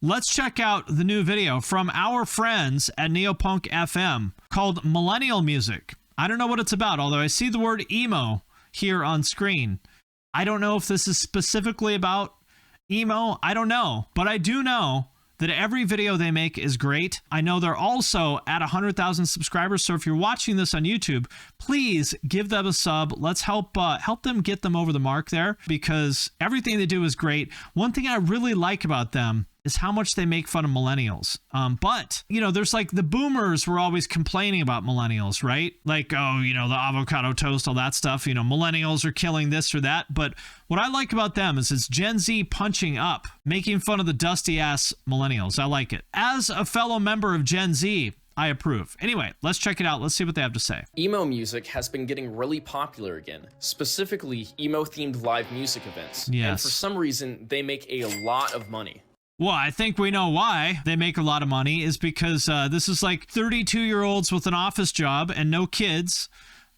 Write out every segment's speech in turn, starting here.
Let's check out the new video from our friends at Neopunk FM called Millennial Music. I don't know what it's about, although I see the word emo here on screen. I don't know if this is specifically about emo. I don't know, but I do know that every video they make is great. I know they're also at 100,000 subscribers, so if you're watching this on YouTube, please give them a sub. Let's help them get them over the mark there, because everything they do is great. One thing I really like about them is how much they make fun of millennials. But, you know, there's like the boomers were always complaining about millennials, right? Like, oh, you know, the avocado toast, all that stuff, you know, millennials are killing this or that. But what I like about them is it's Gen Z punching up, making fun of the dusty ass millennials. I like it. As a fellow member of Gen Z, I approve. Anyway, let's check it out. Let's see what they have to say. Emo music has been getting really popular again, specifically emo-themed live music events. Yes. And for some reason, they make a lot of money. Well, I think we know why they make a lot of money is because this is like 32-year-olds with an office job and no kids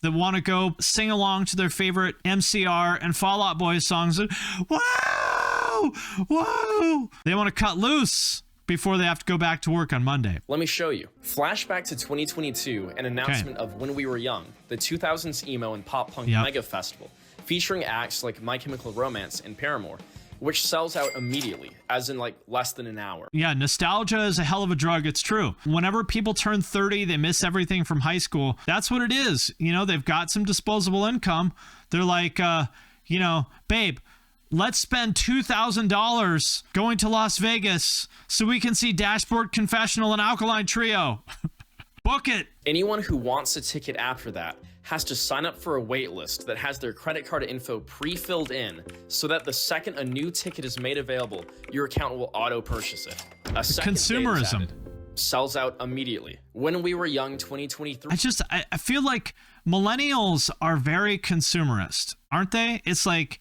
that want to go sing along to their favorite MCR and Fall Out Boy songs. And, whoa! Whoa! They want to cut loose before they have to go back to work on Monday. Let me show you. Flashback to 2022, an announcement of When We Were Young, the 2000s emo and pop punk mega festival, featuring acts like My Chemical Romance and Paramore, which sells out immediately, as in like less than an hour. Yeah, nostalgia is a hell of a drug. It's true. Whenever people turn 30, they miss everything from high school. That's what it is. You know, they've got some disposable income. They're like, you know, babe, let's spend $2,000 going to Las Vegas so we can see Dashboard Confessional and Alkaline Trio. Book it. Anyone who wants a ticket after that has to sign up for a wait list that has their credit card info pre-filled in, so that the second a new ticket is made available, your account will auto-purchase it. A second Consumerism. Sells out immediately. When We Were Young 2023. I feel like millennials are very consumerist, aren't they? It's like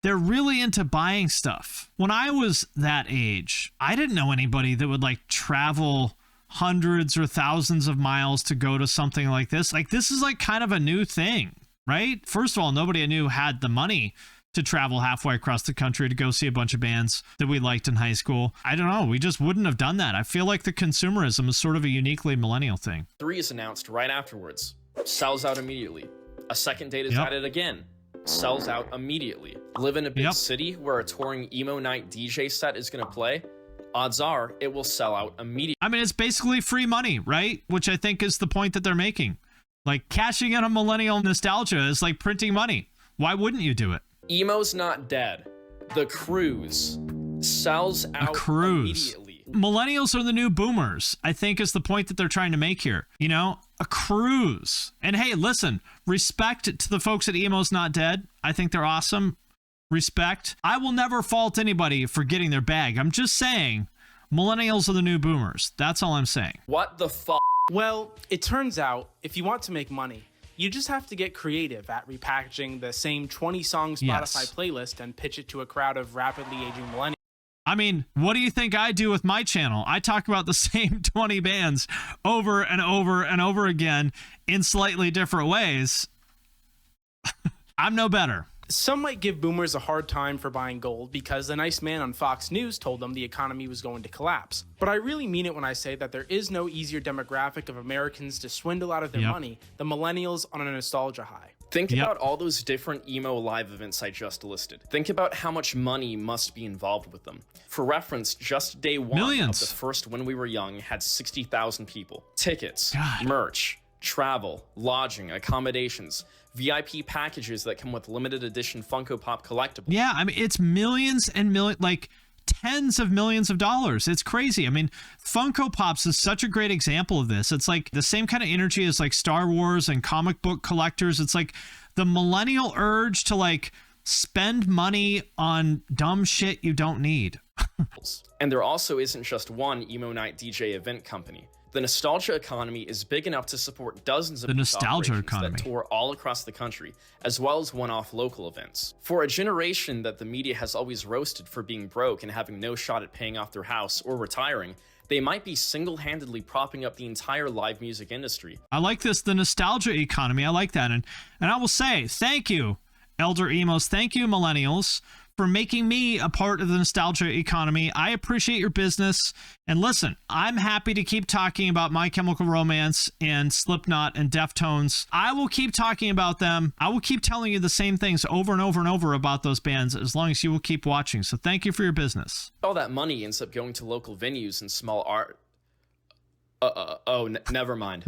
they're really into buying stuff. When I was that age, I didn't know anybody that would like travel hundreds or thousands of miles to go to something like this. Like, this is like kind of a new thing, right? First of all, nobody I knew had the money to travel halfway across the country to go see a bunch of bands that we liked in high school. I don't know. We just wouldn't have done that. I feel like the consumerism is sort of a uniquely millennial thing. 3 is announced right afterwards. Sells out immediately. A second date is added again. Sells out immediately. Live in a big city where a touring emo night DJ set is going to play. Odds are it will sell out immediately. I mean, it's basically free money, right? Which I think is the point that they're making. Like, cashing in on millennial nostalgia is like printing money. Why wouldn't you do it? Emo's not dead. The Cruise sells out immediately. Millennials are the new boomers, I think, is the point that they're trying to make here. You know, a cruise. And hey, listen, respect to the folks at Emo's Not Dead. I think they're awesome. Respect. I will never fault anybody for getting their bag. I'm just saying millennials are the new boomers. That's all I'm saying. What the fuck? Well, it turns out if you want to make money, you just have to get creative at repackaging the same 20-song Spotify playlist and pitch it to a crowd of rapidly aging millennials. I mean, what do you think I do with my channel? I talk about the same 20 bands over and over and over again in slightly different ways. I'm no better. Some might give boomers a hard time for buying gold because the nice man on Fox News told them the economy was going to collapse. But I really mean it when I say that there is no easier demographic of Americans to swindle out of their money than millennials on a nostalgia high. Think about all those different emo live events I just listed. Think about how much money must be involved with them. For reference, just day one of the first When We Were Young had 60,000 people. Tickets, merch, travel, lodging, accommodations, VIP packages that come with limited edition Funko Pop collectibles. Yeah, I mean, it's millions and millions, like tens of millions of dollars. It's crazy. I mean, Funko Pops is such a great example of this. It's like the same kind of energy as like Star Wars and comic book collectors. It's like the millennial urge to like spend money on dumb shit you don't need. And there also isn't just one Emo Night DJ event company. The nostalgia economy is big enough to support dozens of that tour all across the country, as well as one-off local events. For a generation that the media has always roasted for being broke and having no shot at paying off their house or retiring, they might be single-handedly propping up the entire live music industry. I like this, the nostalgia economy. I like that. And I will say, thank you, elder emos. Thank you, millennials, for making me a part of the nostalgia economy. I appreciate your business. And listen, I'm happy to keep talking about My Chemical Romance and Slipknot and Deftones. I will keep talking about them. I will keep telling you the same things over and over and over about those bands as long as you will keep watching. So thank you for your business. All that money ends up going to local venues and small art. Never mind.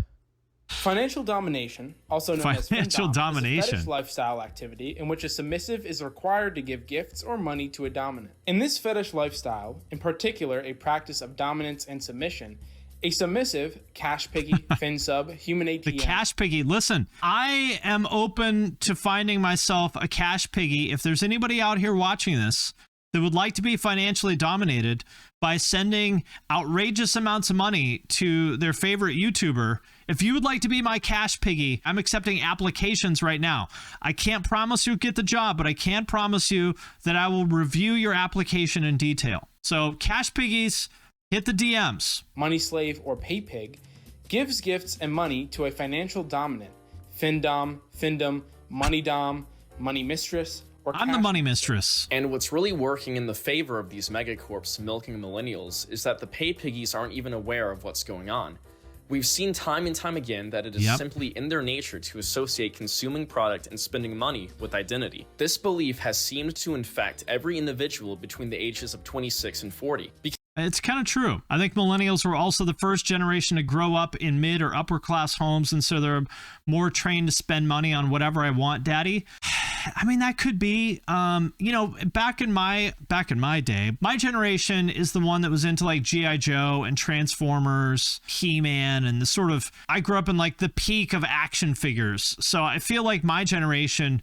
Financial domination, also known as financial domination, is a fetish lifestyle activity in which a submissive is required to give gifts or money to a dominant. In this fetish lifestyle, in particular a practice of dominance and submission, a submissive, cash piggy, fin sub, human ATM. The cash piggy. Listen, I am open to finding myself a cash piggy. If there's anybody out here watching this that would like to be financially dominated by sending outrageous amounts of money to their favorite YouTuber, if you would like to be my cash piggy, I'm accepting applications right now. I can't promise you get the job, but I can promise you that I will review your application in detail. So cash piggies, hit the DMs. Money slave or pay pig gives gifts and money to a financial dominant, findom, findom, money dom, money mistress, I'm the money mistress. And what's really working in the favor of these megacorps milking millennials is that the pay piggies aren't even aware of what's going on. We've seen time and time again that it is simply in their nature to associate consuming product and spending money with identity. This belief has seemed to infect every individual between the ages of 26 and 40. It's kind of true. I think millennials were also the first generation to grow up in mid or upper class homes, and so they're more trained to spend money on whatever I want, daddy. I mean, that could be, back in my day, my generation is the one that was into like G.I. Joe and Transformers, He-Man, and the sort of, I grew up in like the peak of action figures. So I feel like my generation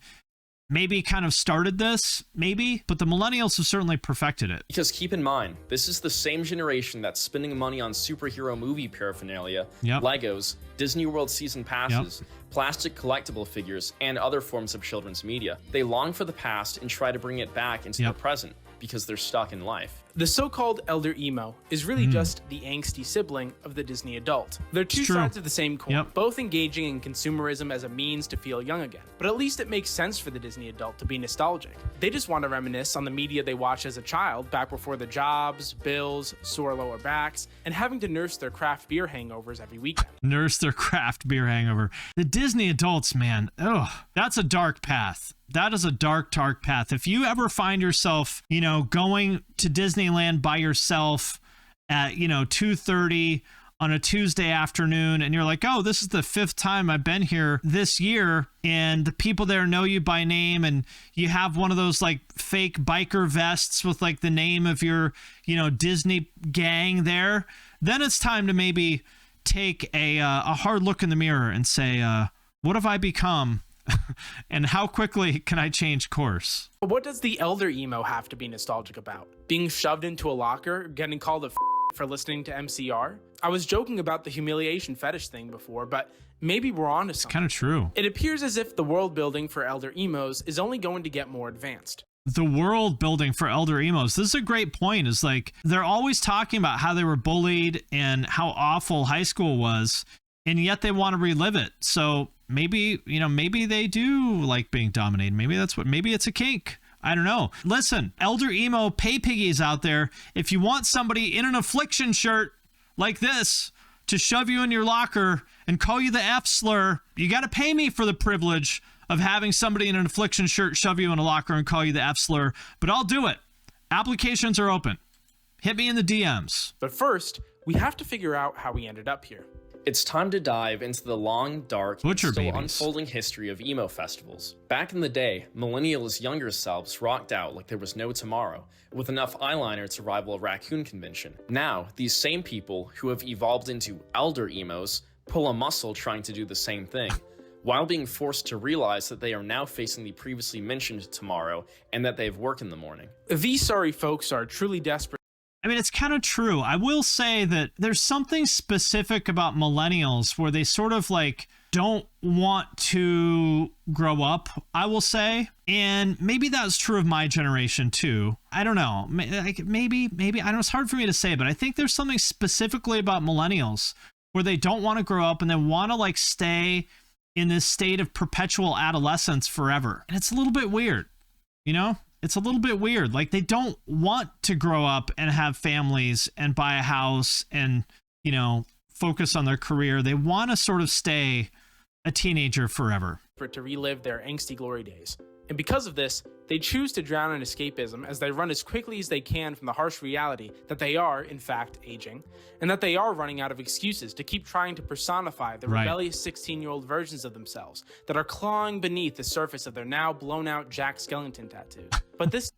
maybe kind of started this, but the millennials have certainly perfected it. Because keep in mind, this is the same generation that's spending money on superhero movie paraphernalia, Legos, Disney World season passes, plastic collectible figures, and other forms of children's media. They long for the past and try to bring it back into the present because they're stuck in life. The so-called elder emo is really just the angsty sibling of the Disney adult. They're two sides of the same coin, both engaging in consumerism as a means to feel young again. But at least it makes sense for the Disney adult to be nostalgic. They just want to reminisce on the media they watched as a child, back before the jobs, bills, sore lower backs, and having to nurse their craft beer hangovers every weekend. Nurse their craft beer hangover. The Disney adults, man, that's a dark path. That is a dark path. If you ever find yourself, going to Disneyland by yourself at, 2:30 on a Tuesday afternoon, and you're like, oh, this is the 5th time I've been here this year, and the people there know you by name, and you have one of those like fake biker vests with like the name of your, Disney gang there, then it's time to maybe take a hard look in the mirror and say, what have I become? And how quickly can I change course? What does the elder emo have to be nostalgic about? Being shoved into a locker, getting called a for listening to MCR? I was joking about the humiliation fetish thing before, but maybe we're on to something. It's kind of true. It appears as if the world building for elder emos is only going to get more advanced. The world building for elder emos. This is a great point. Is like they're always talking about how they were bullied and how awful high school was, and yet they want to relive it. So maybe they do like being dominated. Maybe it's a kink. I don't know. Listen, elder emo pay piggies out there, if you want somebody in an affliction shirt like this to shove you in your locker and call you the F slur, you got to pay me for the privilege of having somebody in an affliction shirt shove you in a locker and call you the F slur, but I'll do it. Applications are open. Hit me in the DMs. But first, we have to figure out how we ended up here. It's time to dive into the long, dark, and still unfolding history of emo festivals. Back in the day, millennials' younger selves rocked out like there was no tomorrow, with enough eyeliner to rival a raccoon convention. Now, these same people, who have evolved into elder emos, pull a muscle trying to do the same thing, while being forced to realize that they are now facing the previously mentioned tomorrow, and that they have work in the morning. These sorry folks are truly desperate. I mean, it's kind of true. I will say that there's something specific about millennials where they sort of like don't want to grow up, I will say. And maybe that's true of my generation too. I don't know. Maybe, I don't know. It's hard for me to say, but I think there's something specifically about millennials where they don't want to grow up and they want to like stay in this state of perpetual adolescence forever. And it's a little bit weird, you know? It's a little bit weird. Like, they don't want to grow up and have families and buy a house and, you know, focus on their career. They want to sort of stay a teenager forever. To relive their angsty glory days. And because of this, they choose to drown in escapism as they run as quickly as they can from the harsh reality that they are, in fact, aging, and that they are running out of excuses to keep trying to personify the rebellious 16-year-old versions of themselves that are clawing beneath the surface of their now blown-out Jack Skellington tattoos. But this...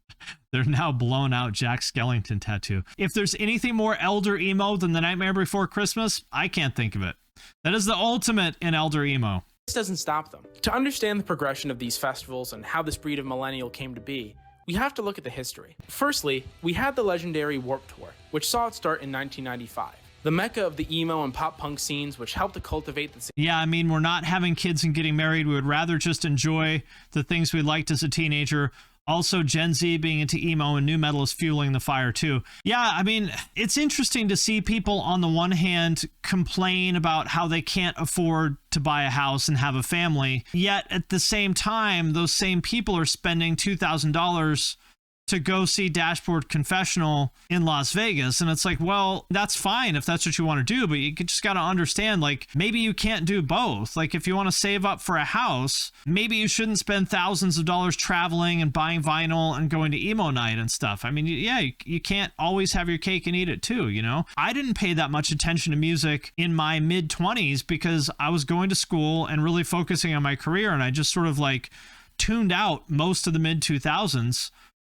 Their now blown-out Jack Skellington tattoo. If there's anything more elder emo than The Nightmare Before Christmas, I can't think of it. That is the ultimate in elder emo. This doesn't stop them. To understand the progression of these festivals and how this breed of millennial came to be, we have to look at the history. Firstly, we had the legendary Warped Tour, which saw it start in 1995. The mecca of the emo and pop punk scenes, which helped to cultivate the... Yeah, I mean, we're not having kids and getting married. We would rather just enjoy the things we liked as a teenager. Also, Gen Z being into emo and new metal is fueling the fire too. Yeah, I mean, it's interesting to see people on the one hand complain about how they can't afford to buy a house and have a family, yet at the same time, those same people are spending $2,000 to go see Dashboard Confessional in Las Vegas. And it's like, well, that's fine if that's what you want to do, but you just got to understand, like, maybe you can't do both. Like, if you want to save up for a house, maybe you shouldn't spend thousands of dollars traveling and buying vinyl and going to emo night and stuff. I mean, yeah, you can't always have your cake and eat it too, you know? I didn't pay that much attention to music in my mid-20s because I was going to school and really focusing on my career, and I just sort of like tuned out most of the mid-2000s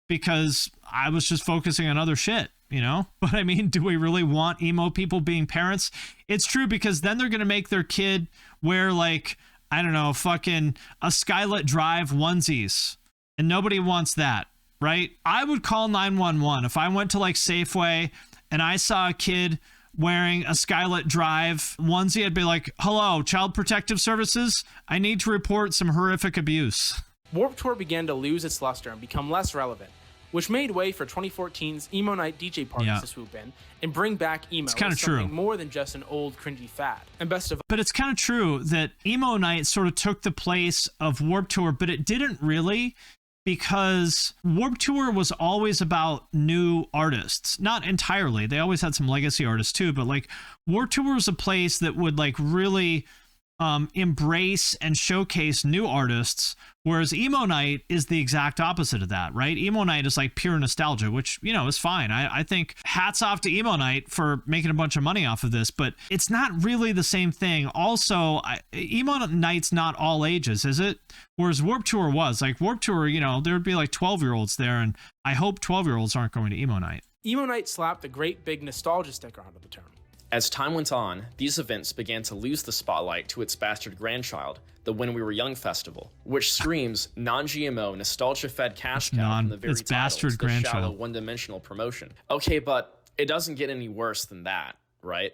because I was just focusing on other shit, you know? But I mean, do we really want emo people being parents? It's true, because then they're going to make their kid wear, like, I don't know, fucking a Skylit Drive onesies. And nobody wants that, right? I would call 911 if I went to like Safeway and I saw a kid wearing a Skylit Drive onesie. I'd be like, hello, Child Protective Services. I need to report some horrific abuse. Warped Tour began to lose its luster and become less relevant, which made way for 2014's Emo Night DJ parties to swoop in and bring back emo as something more than just an old cringy fad. And but it's kind of true that Emo Night sort of took the place of Warped Tour, but it didn't really, because Warped Tour was always about new artists. Not entirely. They always had some legacy artists too, but like Warped Tour was a place that would like really embrace and showcase new artists, whereas Emo Night is the exact opposite of that, right? Emo Night is like pure nostalgia, which, you know, is fine. I think hats off to Emo Night for making a bunch of money off of this, but it's not really the same thing. Also, Emo Night's not all ages, is it? Whereas Warped Tour was. Like Warped Tour, you know, there would be like 12-year-olds there, and I hope 12-year-olds aren't going to Emo Night. Emo Night slapped the great big nostalgia sticker onto the term. As time went on, these events began to lose the spotlight to its bastard grandchild, the When We Were Young Festival, which screams non-GMO, nostalgia-fed cash cow from the very title. It's the shallow, one-dimensional promotion. Okay, but it doesn't get any worse than that, right?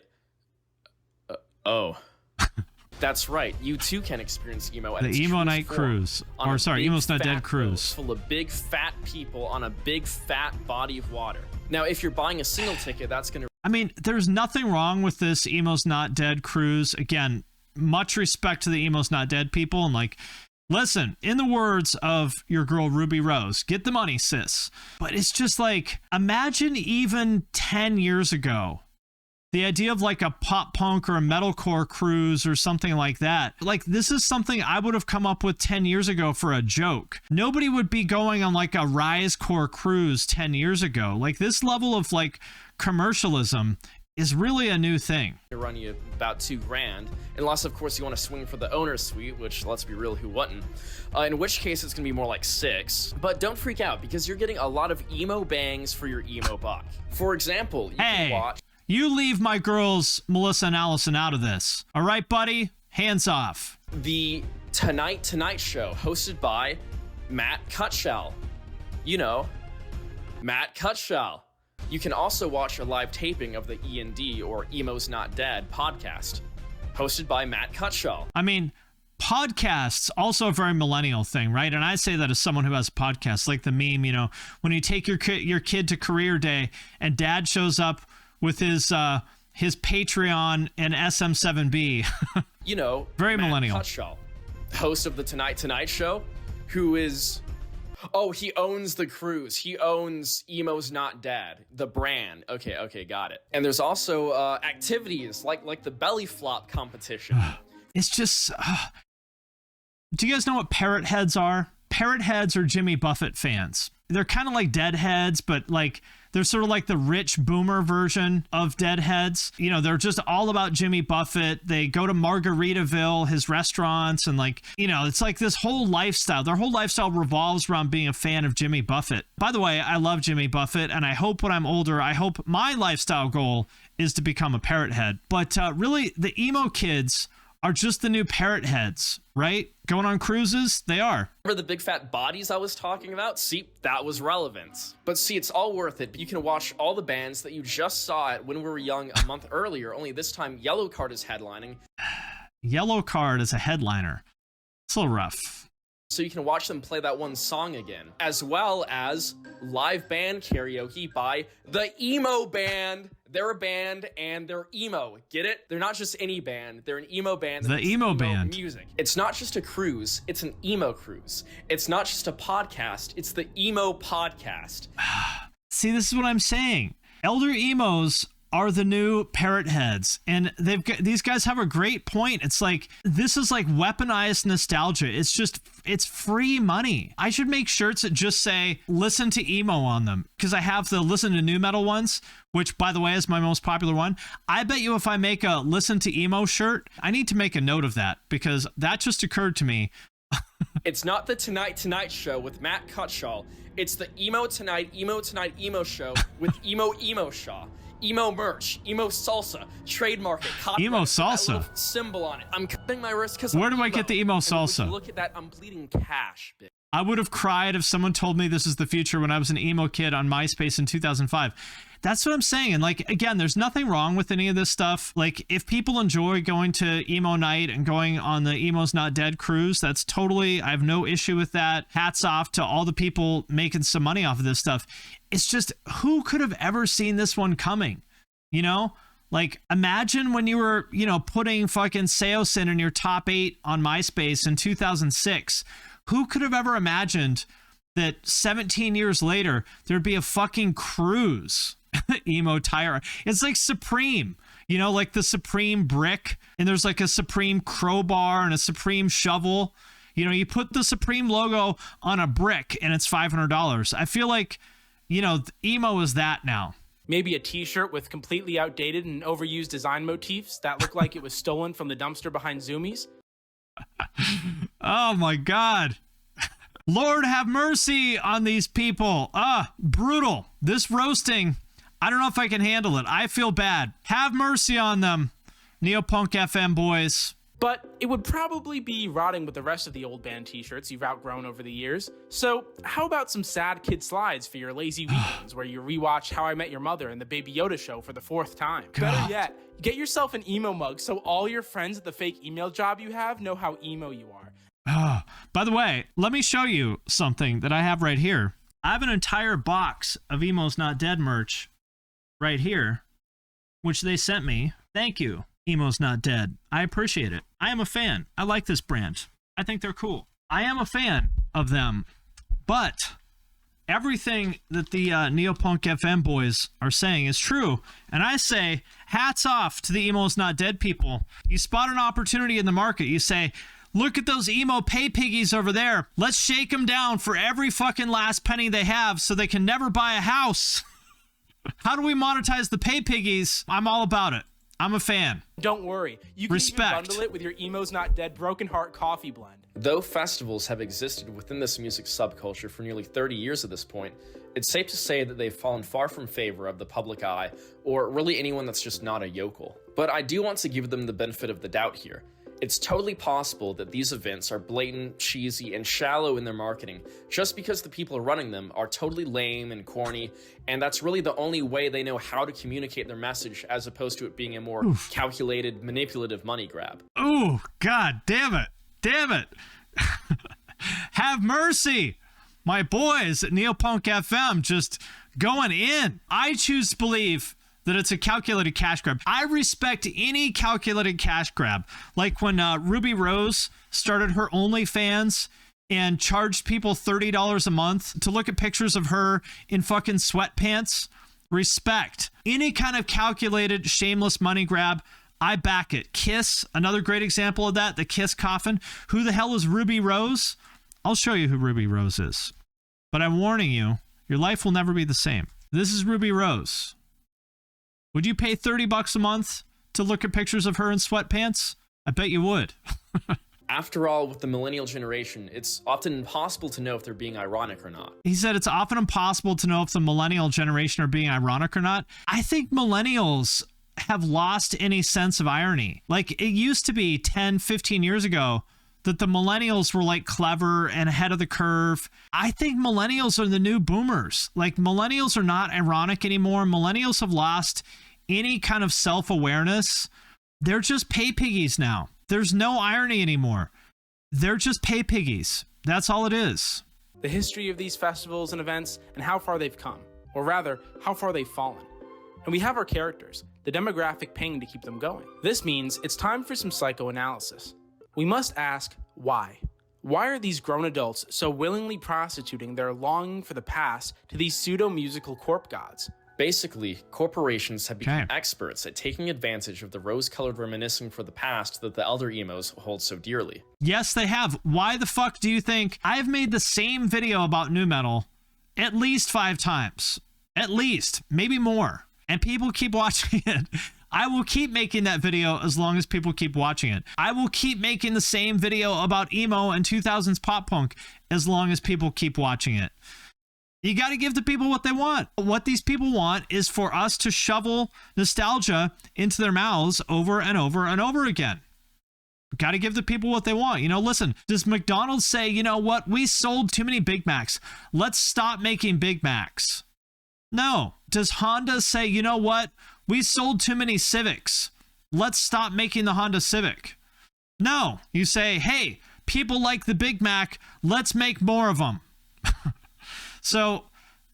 That's right. You too can experience emo at the Emo Night cruise, or sorry, Emo's Not Dead cruise, full of big fat people on a big fat body of water. Now, if you're buying a single ticket, that's going to... I mean, there's nothing wrong with this Emo's Not Dead cruise. Again, much respect to the Emo's Not Dead people. And like, listen, in the words of your girl Ruby Rose, get the money, sis. But it's just like, imagine even 10 years ago, the idea of like a pop punk or a metalcore cruise or something like that. Like, this is something I would have come up with 10 years ago for a joke. Nobody would be going on like a Risecore cruise 10 years ago. Like, this level of like commercialism is really a new thing. It'll run you about $2,000, unless of course you want to swing for the owner's suite, which, let's be real, who wouldn't? In which case it's gonna be more like $6,000. But don't freak out, because you're getting a lot of emo bangs for your emo buck. For example, you can watch... You leave my girls, Melissa and Allison, out of this. All right, buddy? Hands off. The Tonight Show, hosted by Matt Cutshall. You know, Matt Cutshall. You can also watch a live taping of the E&D, or Emo's Not Dead, podcast, hosted by Matt Cutshall. I mean, podcasts, also a very millennial thing, right? And I say that as someone who has podcasts, like the meme, you know, when you take your kid to career day and dad shows up with his Patreon and SM7B. You know, very Matt millennial. Cutshall. host of the Tonight Show, who is... Oh, he owns the cruise. He owns Emo's Not Dead, the brand. Okay, got it. And there's also activities like the belly flop competition. It's just... Do you guys know what parrot heads are? Parrot heads are Jimmy Buffett fans. They're kind of like deadheads, but like they're sort of like the rich boomer version of deadheads. You know, they're just all about Jimmy Buffett. They go to Margaritaville, his restaurants, and like, you know, it's like this whole lifestyle. Their whole lifestyle revolves around being a fan of Jimmy Buffett. By the way, I love Jimmy Buffett, and I hope when I'm older, I hope my lifestyle goal is to become a parrot head. But really, the emo kids are just the new parrot heads, right? Going on cruises, they are. Remember the big fat bodies I was talking about? See, that was relevant. But see, it's all worth it. You can watch all the bands that you just saw at When We Were Young a month earlier, only this time Yellowcard is headlining. Yellowcard is a headliner. It's a little rough. So you can watch them play that one song again, as well as live band karaoke by the Emo Band. They're a band and they're emo. Get it? They're not just any band. They're an emo band. The emo band. Music. It's not just a cruise. It's an emo cruise. It's not just a podcast. It's the emo podcast. See, this is what I'm saying. Elder emos are the new parrot heads, and these guys have a great point. It's like, this is like weaponized nostalgia. It's free money. I should make shirts that just say listen to emo on them, because I have the listen to new metal ones, which by the way is my most popular one. I bet you if I make a listen to emo shirt, I need to make a note of that, because that just occurred to me. It's not the Tonight Show with Matt Cutshall. It's the Emo Tonight Show with Emo Shaw. Emo merch, emo salsa, trademark it, copyright emo salsa, that little symbol on it. I'm cutting my wrist because where do I get the emo salsa? Look at that, I'm bleeding cash, bitch. I would have cried if someone told me this is the future when I was an emo kid on MySpace in 2005. That's what I'm saying. And like, again, there's nothing wrong with any of this stuff. Like, if people enjoy going to emo night and going on the Emo's Not Dead cruise, that's totally, I have no issue with that. Hats off to all the people making some money off of this stuff. It's just, who could have ever seen this one coming? You know, like, imagine when you were, you know, putting fucking Seosin in your top 8 on MySpace in 2006. Who could have ever imagined that 17 years later, there'd be a fucking cruise? Emo tire. It's like Supreme, you know, like the Supreme brick, and there's like a Supreme crowbar and a Supreme shovel. You know, you put the Supreme logo on a brick and it's $500. I feel like, you know, emo is that now. Maybe a t-shirt with completely outdated and overused design motifs that look like it was stolen from the dumpster behind Zoomies. Oh my God. Lord have mercy on these people. Brutal. This roasting, I don't know if I can handle it. I feel bad. Have mercy on them, Neopunk FM boys. But it would probably be rotting with the rest of the old band t-shirts you've outgrown over the years. So how about some sad kid slides for your lazy weekends where you rewatch How I Met Your Mother and the Baby Yoda Show for the 4th time? God. Better yet, get yourself an emo mug so all your friends at the fake email job you have know how emo you are. By the way, let me show you something that I have right here. I have an entire box of Emo's Not Dead merch right here, which they sent me. Thank you, Emo's Not Dead. I appreciate it. I am a fan. I like this brand. I think they're cool. I am a fan of them, but everything that the Neopunk FM boys are saying is true. And I say, hats off to the Emo's Not Dead people. You spot an opportunity in the market. You say, look at those emo pay piggies over there. Let's shake them down for every fucking last penny they have so they can never buy a house. How do we monetize the pay piggies? I'm all about it. I'm a fan. Don't worry. You can even bundle it with your Emo's Not Dead Broken Heart coffee blend. Though festivals have existed within this music subculture for nearly 30 years at this point, it's safe to say that they've fallen far from favor of the public eye, or really anyone that's just not a yokel. But I do want to give them the benefit of the doubt here. It's totally possible that these events are blatant, cheesy, and shallow in their marketing just because the people running them are totally lame and corny, and that's really the only way they know how to communicate their message as opposed to it being a more calculated, manipulative money grab. Oh, God damn it. Damn it. Have mercy. My boys at Neopunk FM just going in. I choose to believe that it's a calculated cash grab. I respect any calculated cash grab. Like when Ruby Rose started her OnlyFans and charged people $30 a month to look at pictures of her in fucking sweatpants. Respect. Any kind of calculated, shameless money grab, I back it. Kiss, another great example of that, the Kiss coffin. Who the hell is Ruby Rose? I'll show you who Ruby Rose is. But I'm warning you, your life will never be the same. This is Ruby Rose. Would you pay $30 a month to look at pictures of her in sweatpants? I bet you would. After all, with the millennial generation, it's often impossible to know if they're being ironic or not. He said it's often impossible to know if the millennial generation are being ironic or not. I think millennials have lost any sense of irony. Like, it used to be 10, 15 years ago that the millennials were like clever and ahead of the curve. I think millennials are the new boomers. Like, millennials are not ironic anymore. Millennials have lost any kind of self-awareness. They're just pay piggies now. There's no irony anymore. They're just pay piggies. That's all it is. The history of these festivals and events and how far they've come, or rather, how far they've fallen. And we have our characters, the demographic paying to keep them going. This means it's time for some psychoanalysis. We must ask, why? Why are these grown adults so willingly prostituting their longing for the past to these pseudo-musical corp gods? Basically, corporations have become experts at taking advantage of the rose-colored reminiscing for the past that the elder emos hold so dearly. Yes, they have. Why the fuck do you think I've made the same video about nu metal at least 5 times? At least, maybe more. And people keep watching it. I will keep making that video as long as people keep watching it. I will keep making the same video about emo and 2000s pop punk as long as people keep watching it. You got to give the people what they want. What these people want is for us to shovel nostalgia into their mouths over and over and over again. Got to give the people what they want. You know, listen, does McDonald's say, you know what, we sold too many Big Macs, let's stop making Big Macs? No. Does Honda say, you know what, we sold too many Civics, let's stop making the Honda Civic? No. You say, hey, people like the Big Mac, let's make more of them. So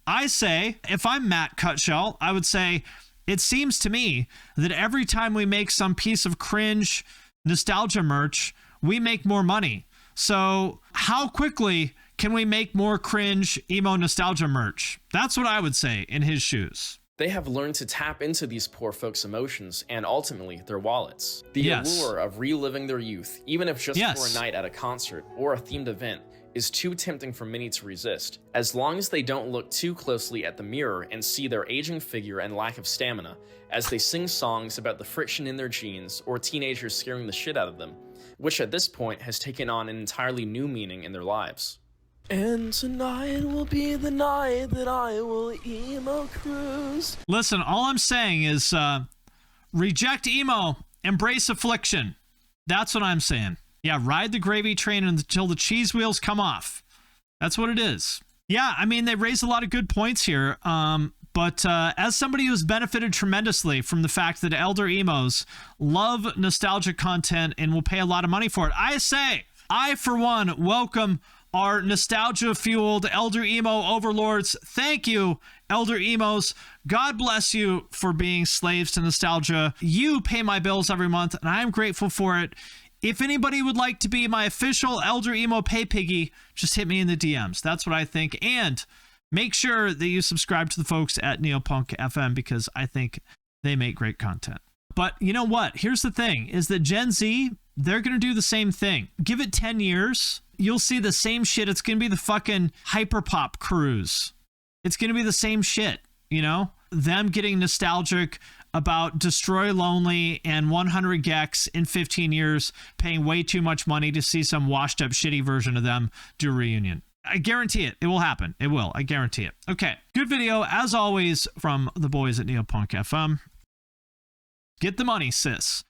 I say, if I'm Matt Cutshell, I would say, it seems to me that every time we make some piece of cringe nostalgia merch, we make more money. So how quickly can we make more cringe emo nostalgia merch? That's what I would say in his shoes. They have learned to tap into these poor folks' emotions and ultimately their wallets. The allure of reliving their youth, even if just for a night at a concert or a themed event, is too tempting for many to resist, as long as they don't look too closely at the mirror and see their aging figure and lack of stamina, as they sing songs about the friction in their jeans or teenagers scaring the shit out of them, which at this point has taken on an entirely new meaning in their lives. And tonight will be the night that I will emo cruise. Listen, all I'm saying is reject emo, embrace affliction. That's what I'm saying. Yeah, ride the gravy train until the cheese wheels come off. That's what it is. Yeah, I mean, they raise a lot of good points here. But as somebody who's benefited tremendously from the fact that elder emos love nostalgic content and will pay a lot of money for it, I say, I, for one, welcome our nostalgia-fueled elder emo overlords. Thank you, elder emos. God bless you for being slaves to nostalgia. You pay my bills every month, and I'm grateful for it. If anybody would like to be my official elder emo pay piggy, just hit me in the DMs. That's what I think. And make sure that you subscribe to the folks at Neopunk FM because I think they make great content. But you know what? Here's the thing, is that Gen Z, they're going to do the same thing. Give it 10 years, you'll see the same shit. It's going to be the fucking hyperpop cruise. It's going to be the same shit, you know? Them getting nostalgic about Destroy Lonely and 100 Gex in 15 years, paying way too much money to see some washed up shitty version of them do a reunion. I guarantee it. It will happen. It will. I guarantee it. Okay. Good video, as always, from the boys at Neopunk FM. Get the money, sis.